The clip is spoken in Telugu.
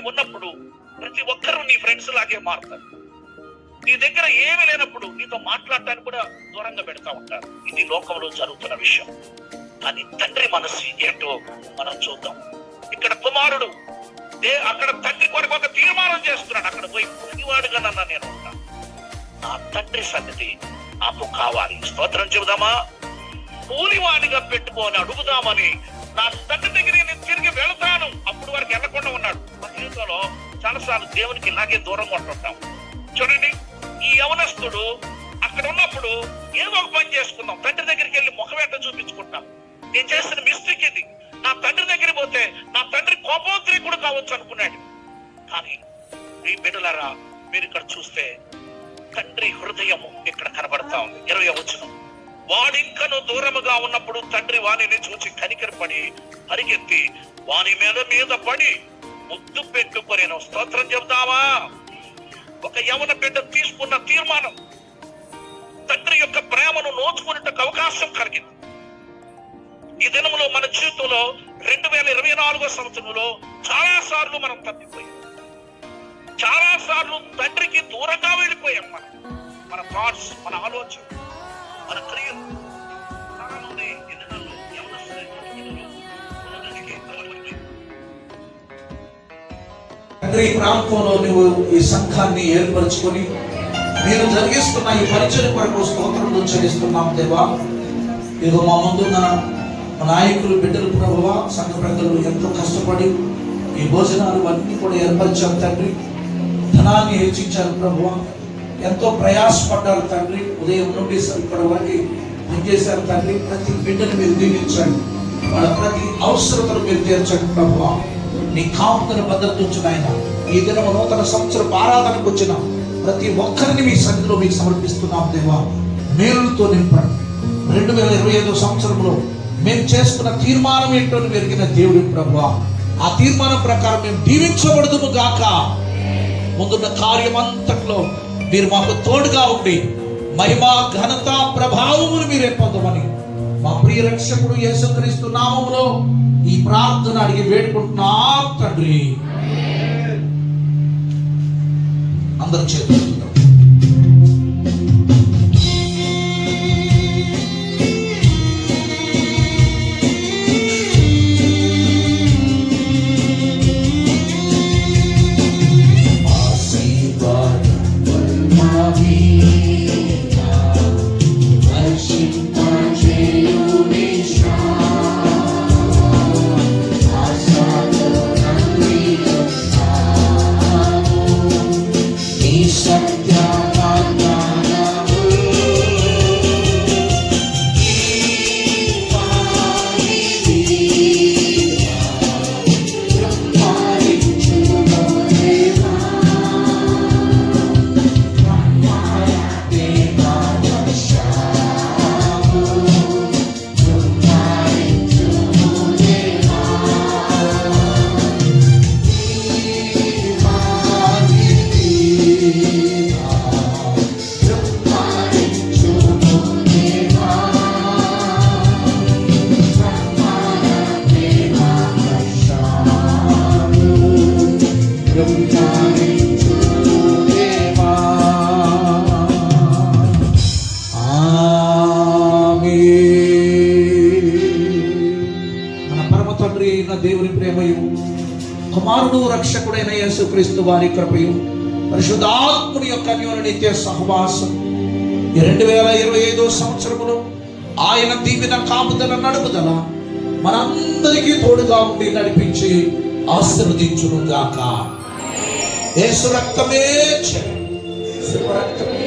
ఉన్నప్పుడు ప్రతి ఒక్కరూ నీ ఫ్రెండ్స్ లాగే మారుతారు. నీ దగ్గర ఏమి లేనప్పుడు నీతో మాట్లాడటానికి కూడా దూరంగా పెడతా ఉంటారు. ఇది లోకంలో జరుగుతున్న విషయం. కానీ తండ్రి మనసు ఏంటో మనం చూద్దాం. ఇక్కడ కుమారుడు అక్కడ తండ్రి కొరకు ఒక తీర్మానం చేస్తున్నాడు. అక్కడ పోయి పులివాడుగా నన్ను నేను ఉంటాను, నా తండ్రి సన్నిధి నాకు కావాలి. స్తోత్రం చెబుదామా? కూలివాడిగా పెట్టుకొని అడుగుదామని నా తండ్రి దగ్గరికి నేను తిరిగి వెళ్తాను. అప్పుడు వరకు వెళ్ళకుండా ఉన్నాడు. మన జీవితంలో చాలాసార్లు దేవునికి ఇలాగే దూరంగా ఉంటుంటాం. చూడండి, ఈ యవనస్తుడు అక్కడ ఉన్నప్పుడు ఏదో ఒక పని చేసుకుందాం, తండ్రి దగ్గరికి వెళ్ళి ముఖం వెంట చూపించుకుంటాం. నేను చేసిన మిస్టేక్ ఇది, నా తండ్రి దగ్గరికి పోతే నా తండ్రి కోపోద్రేకుడు కావచ్చు అనుకున్నాడు. కానీ ఈ బిడ్డలారా, మీరు ఇక్కడ చూస్తే తండ్రి హృదయము ఇక్కడ కనబడతా ఉంది. 20వ వచనం, వాడింకను దూరముగా ఉన్నప్పుడు తండ్రి వాణిని చూసి కనికరపడి పరిగెత్తి వాని మీద పడి ముద్దు పెట్టుకొనేను. స్తోత్రం చెబుతావా? ఒక యవన బిడ్డ తీసుకున్న తీర్మానం తండ్రి యొక్క ప్రేమను నోచుకునేటకు అవకాశం కలిగింది. ఈ దినంలో మన జీవితంలో 2024వ సంవత్సరంలో చాలా సార్లు మనం తప్పిపోయాం. చాలా సార్లు తండ్రికి దూరంగా వెళ్ళిపోయాం. మన థాట్స్, మన ఆలోచన, మన క్రియలు తండ్రి ప్రాంతంలో నువ్వు ఈ సంఘాన్ని ఏర్పరచుకొని మీరు జరిగిస్తున్న ఈ పరిచయం కొరకు స్తోత్రం చెల్లిస్తున్నాం దేవా. ఇదిగో మా ముందున్న నాయకులు, బిడ్డలు, ప్రభువా, సంఘ పెద్దలు ఎంతో కష్టపడి ఈ భోజనాలు అన్నీ కూడా ఏర్పరిచారు తండ్రి. ధనాన్ని హెచ్చించారు ప్రభువా, ఎంతో ప్రయాసపడ్డారు తండ్రి. ఉదయం నుండి ఇప్పటి వరకు పనిచేశారు తండ్రి. ప్రతి బిడ్డను మీరు దీవించండి, వాళ్ళ ప్రతి అవసరతను మీరు తీర్చండి ప్రభువా. నీ కాపుదల భద్రత ఉంచిన ఆయన ఈ దినం నూతన సంవత్సరం ఆరాధనకు వచ్చిన ప్రతి ఒక్కరిని మీ సన్నిధిలో మీకు సమర్పిస్తున్నాం దేవా. మేలుతో నింపండి. 2025వ సంవత్సరంలో మేము చేసుకున్న తీర్మానం ఏంటో ఎరిగిన దేవుడి ప్రభువా, ఆ తీర్మానం ప్రకారం మేము దీవించబడదుము గాక. ముందున్న కార్యం అంతట్లో మీరు మాకు తోడుగా ఉండి మహిమ, ఘనత, ప్రభావమును మీరే పొందమని మా ప్రియ రక్షకుడు యేసుక్రీస్తు నామములో ఈ ప్రార్థన అడిగి వేడుకుంటున్నాం తండ్రి. అందరూ చేతులు దేవుని ప్రేమయు కుమారుడు రక్షకుడైన యేసుక్రీస్తు వారి కృపయు పరిశుద్ధాత్ముని యొక్క అన్యోన్య నిత్య సహవాసం ఈ 2025వ సంవత్సరములో ఆయన దీవెన, కాపుదల, నడుపుదల మనందరికీ తోడుగా ఉండి నడిపించి ఆశీర్వదించును గాక. యేసు రక్తమే యేసు రక్తమే